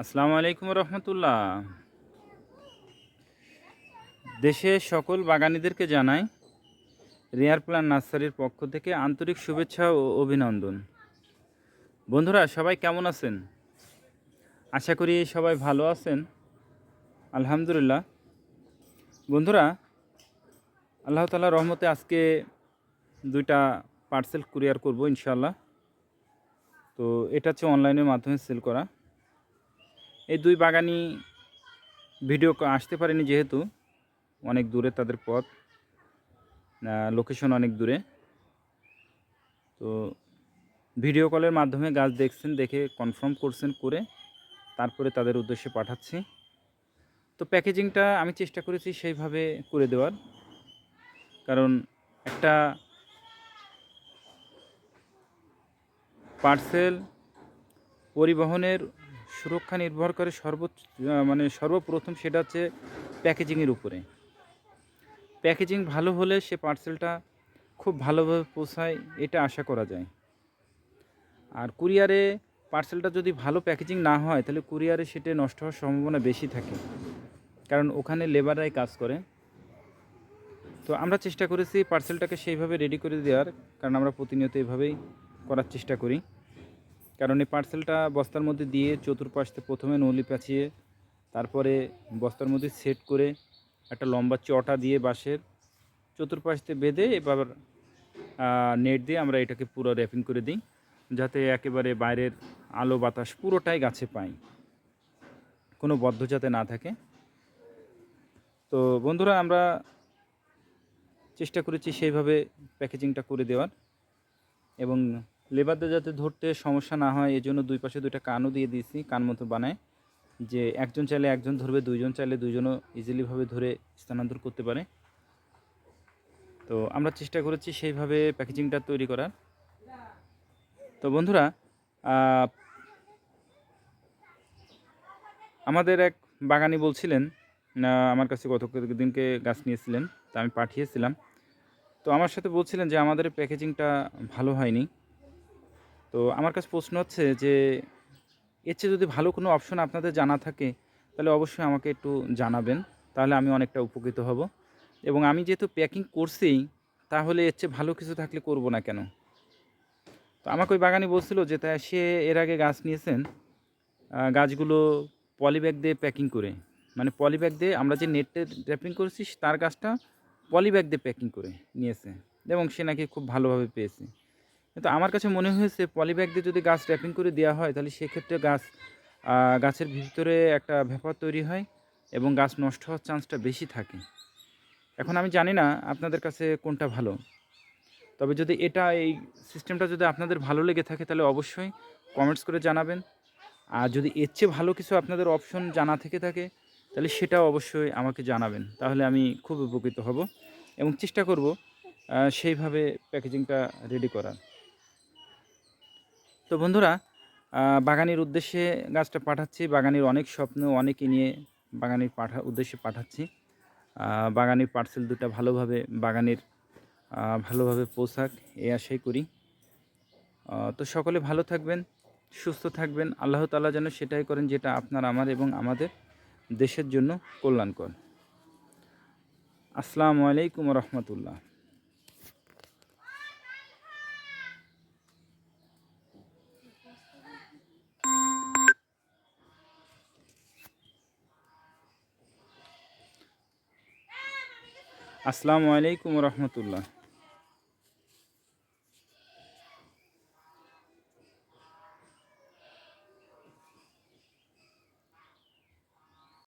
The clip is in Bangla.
আসসালামু আলাইকুম রহমতুল্লাহ। দেশের সকল বাগানীদেরকে জানাই রেয়ার প্ল্যান নার্সারির পক্ষ থেকে আন্তরিক শুভেচ্ছা ও অভিনন্দন। বন্ধুরা সবাই কেমন আছেন? আশা করি সবাই ভালো আছেন। আলহামদুলিল্লাহ। বন্ধুরা, আল্লাহ তাআলার রহমতে আজকে দুইটা পার্সেল কুরিয়ার করব ইনশাআল্লাহ। তো এটা হচ্ছে অনলাইনের মাধ্যমে সেল করা। এই দুই বাগানি ভিডিও আসতে পারেনি যেহেতু অনেক দূরে তাদের পথ, লোকেশন অনেক দূরে। তো ভিডিও কলের মাধ্যমে গাছ দেখছেন, দেখে কনফার্ম করছেন, করে তারপরে তাদের উদ্দেশ্যে পাঠাচ্ছি। তো প্যাকেজিংটা আমি চেষ্টা করেছি সেইভাবে করে দেওয়ার, কারণ একটা পার্সেল পরিবহনের সুরক্ষা নির্ভর করে সর্বপ্রথম সেটা হচ্ছে প্যাকেজিংয়ের উপরে। প্যাকেজিং ভালো হলে সে পার্সেলটা খুব ভালোভাবে পৌঁছায়, এটা আশা করা যায়। আর কুরিয়ারে পার্সেলটা যদি ভালো প্যাকেজিং না হয় তাহলে কুরিয়ারে সেটা নষ্ট হওয়ার সম্ভাবনা বেশি থাকে, কারণ ওখানে লেবাররাই কাজ করে। তো আমরা চেষ্টা করেছি পার্সেলটাকে সেইভাবে রেডি করে দেওয়ার, কারণ আমরা প্রতিনিয়ত এইভাবেই করার চেষ্টা করি। কারণ এই পার্সেলটা বস্তার মধ্যে দিয়ে চতুর্পাশে প্রথমে নলি পেঁচিয়ে, তারপরে বস্তার মধ্যে সেট করে একটা লম্বা চটা দিয়ে বাঁশের চতুর্পাশে বেঁধে এবার নেট দিয়ে আমরা এটাকে পুরো র্যাপিং করে দিই, যাতে একেবারে বাইরের আলো বাতাস পুরোটাই গাছে পাই, কোনো বদ্ধ যাতে না থাকে। তো বন্ধুরা, আমরা চেষ্টা করেছি সেইভাবে প্যাকেজিংটা করে দেওয়ার, এবং লেবারদের যাতে ধরতে সমস্যা না হয় এজন্য দুই পাশে দুইটা কানও দিয়ে দিয়েছি, কান মতো বানায়, যে একজন চাইলে একজন ধরবে, দুইজন চাইলে দুইজনও ইজিলিভাবে ধরে স্থানান্তর করতে পারে। তো আমরা চেষ্টা করেছি সেইভাবে প্যাকেজিংটা তৈরি করার। তো বন্ধুরা, আমাদের এক বাগানি বলছিলেন, আমার কাছে গত দিনকে গাছ নিয়েছিলেন, তা আমি পাঠিয়েছিলাম। তো আমার সাথে বলছিলেন যে আমাদের প্যাকেজিংটা ভালো হয়নি। তো আমার কাছে প্রশ্ন হচ্ছে যে এর চেয়ে যদি ভালো কোনো অপশন আপনাদের জানা থাকে তাহলে অবশ্যই আমাকে একটু জানাবেন, তাহলে আমি অনেকটা উপকৃত হব। এবং আমি যেহেতু প্যাকিং করছি, তাহলে এর চেয়ে ভালো কিছু থাকলে করব না কেন? তো আমাকে ওই বাগানি বলছিল যে সে এর আগে গাছ নিয়েছেন, গাছগুলো পলিব্যাগ দিয়ে প্যাকিং করে, মানে পলিব্যাগ দিয়ে আমরা যে নেটে র্যাপিং করেছি তার গাছটা পলিব্যাগ দিয়ে প্যাকিং করে নিয়েছে, এবং সে নাকি খুব ভালোভাবে পেয়েছে। কিন্তু আমার কাছে মনে হয়েছে পলিব্যাগ দিয়ে যদি গাছ র্যাপিং করে দেওয়া হয় তাহলে সেক্ষেত্রে গাছের ভিতরে একটা ভেপা তৈরি হয় এবং গাছ নষ্ট হওয়ার চান্সটা বেশি থাকে। এখন আমি জানি না আপনাদের কাছে কোনটা ভালো, তবে যদি এই সিস্টেমটা যদি আপনাদের ভালো লেগে থাকে তাহলে অবশ্যই কমেন্টস করে জানাবেন। আর যদি এর চেয়ে ভালো কিছু আপনাদের অপশন জানা থেকে থাকে তাহলে সেটাও অবশ্যই আমাকে জানাবেন, তাহলে আমি খুব উপকৃত হব এবং চেষ্টা করব সেইভাবে প্যাকেজিংটা রেডি করার। তো বন্ধুরা, বাগানের উদ্দেশ্যে গাছটা পাঠাচ্ছি। বাগানের অনেক স্বপ্ন, অনেকে নিয়ে বাগানের উদ্দেশ্যে পাঠাচ্ছি। বাগানের পার্সেল দুটো ভালোভাবে পৌঁছাক, এই আশাই করি। তো সকলে ভালো থাকবেন, সুস্থ থাকবেন। আল্লাহ তাআলা যেন সেটাই করেন যেটা আপনার, আমার এবং আমাদের দেশের জন্য কল্যাণকর। আসসালামু আলাইকুম রহমতুল্লাহ। আসসালামু আলাইকুম রহমতুল্লাহ।